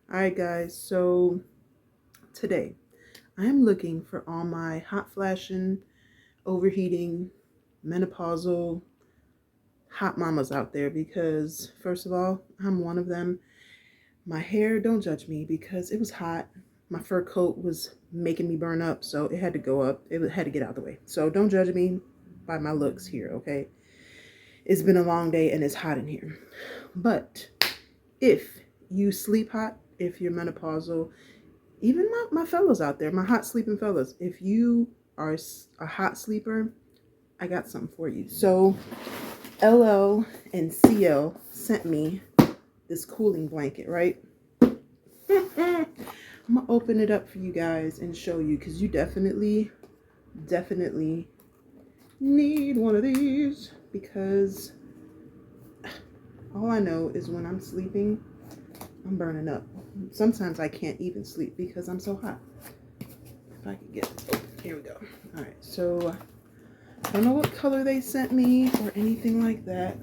Alright guys, so today I am looking for all my hot flashing, overheating, menopausal hot mamas out there because first of all, I'm one of them. My hair, don't judge me because it was hot. My fur coat was making me burn up, so it had to go up. It had to get out of the way. So don't judge me by my looks here, okay? It's been a long day and it's hot in here. But if you sleep hot, if you're menopausal, even my fellas out there, my hot sleeping fellas, if you are a hot sleeper, I got something for you. So LL and CL sent me this cooling blanket, right? I'm gonna open it up for you guys and show you because you definitely need one of these because all I know is when I'm sleeping, I'm burning up. Sometimes I can't even sleep because I'm so hot. If I can get it. Oh, here we go. All right, so I don't know what color they sent me or anything like that.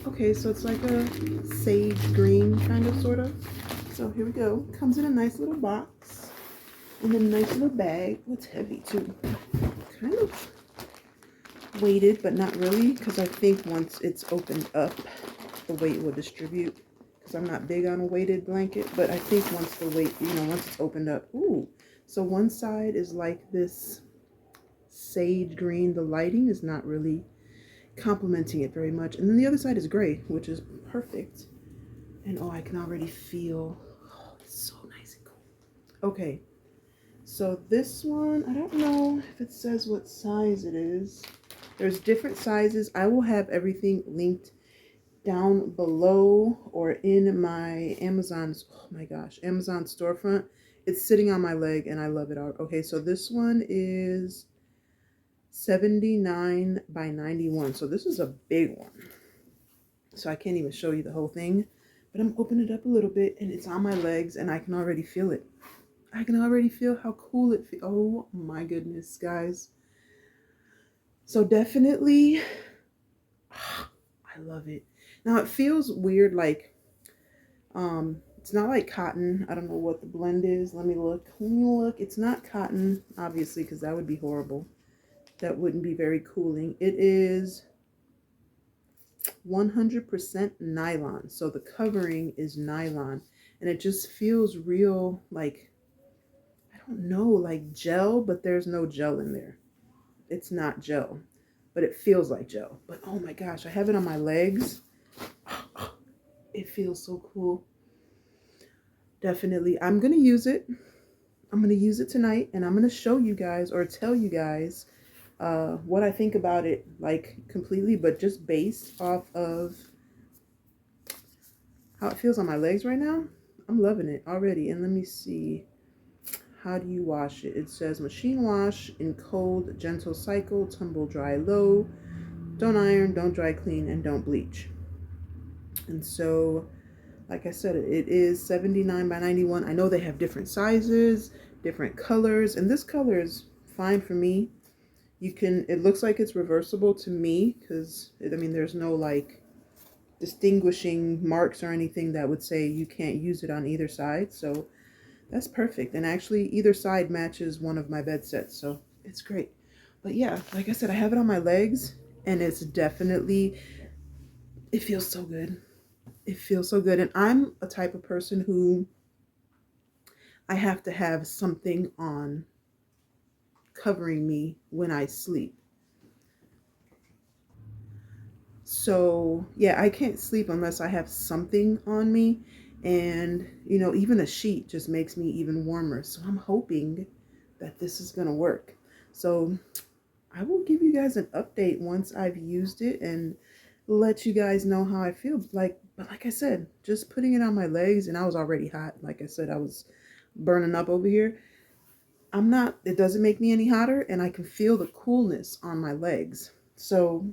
Okay, so it's like a sage green kind of sort of. So here we go. Comes in a nice little box and a nice little bag. It's heavy too. Kind of weighted, but not really, because I think once it's opened up, the weight will distribute. Because I'm not big on a weighted blanket, but I think once the weight, once it's opened up, ooh. So one side is like this sage green. The lighting is not really complementing it very much. And then the other side is gray, which is perfect. And oh, I can already feel, oh, it's so nice and cool. Okay, so this one, I don't know if it says what size it is. There's different sizes. I will have everything linked down below or in my Amazon's, oh my gosh, Amazon storefront. It's sitting on my leg and I love it. Okay, so this one is 79 by 91. So this is a big one. So I can't even show you the whole thing, but I'm opening it up a little bit and it's on my legs and I can already feel it. I can already feel how cool it feels. Oh my goodness, guys. So definitely, I love it. Now it feels weird, like, it's not like cotton. I don't know what the blend is. Let me look. It's not cotton, obviously, because that would be horrible. That wouldn't be very cooling. It is 100% nylon. So the covering is nylon. And it just feels real, like, I don't know, like gel, but there's no gel in there. It's not gel, but it feels like gel. But oh my gosh, I have it on my legs. It feels so cool. Definitely. I'm going to use it. I'm going to use it tonight and I'm going to show you guys or tell you guys what I think about it, like completely, but just based off of how it feels on my legs right now. I'm loving it already. And let me see. How do you wash it? It says machine wash in cold, gentle cycle, tumble dry low, don't iron, don't dry clean, and don't bleach. And so, like I said, it is 79 by 91. I know they have different sizes, different colors, and this color is fine for me. It looks like it's reversible to me because, I mean, there's no like distinguishing marks or anything that would say you can't use it on either side. So that's perfect. And actually either side matches one of my bed sets. So it's great. But yeah, like I said, I have it on my legs and it's definitely, it feels so good. It feels so good. And I'm a type of person who I have to have something on covering me when I sleep. So yeah, I can't sleep unless I have something on me. And, even a sheet just makes me even warmer. So I'm hoping that this is going to work. So I will give you guys an update once I've used it and let you guys know how I feel. But like I said, just putting it on my legs and I was already hot. Like I said, I was burning up over here. It doesn't make me any hotter and I can feel the coolness on my legs. So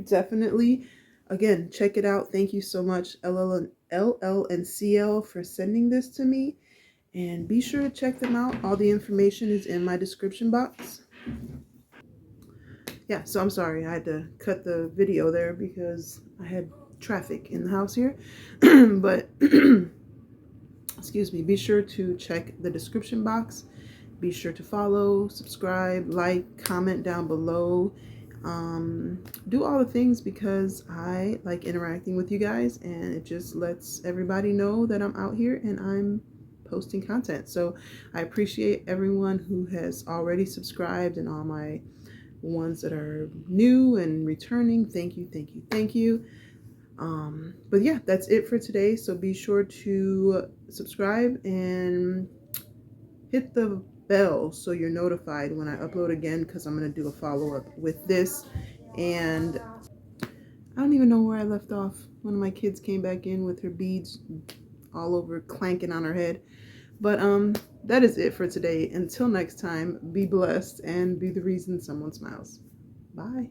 definitely, again, check it out. Thank you so much, LL and CL, for sending this to me. And be sure to check them out. All the information is in my description box. Yeah, so I'm sorry. I had to cut the video there because I had traffic in the house here. But excuse me, be sure to check the description box. Be sure to follow, subscribe, like, comment down below. Do all the things because I like interacting with you guys, and it just lets everybody know that I'm out here and I'm posting content. So I appreciate everyone who has already subscribed and all my ones that are new and returning. Thank you, thank you, thank you. But yeah, that's it for today. So be sure to subscribe and hit the bell so you're notified when I upload again, because I'm going to do a follow-up with this. And I don't even know where I left off. One of my kids came back in with her beads all over, clanking on her head. But that is it for today. Until next time, be blessed and be the reason someone smiles. Bye.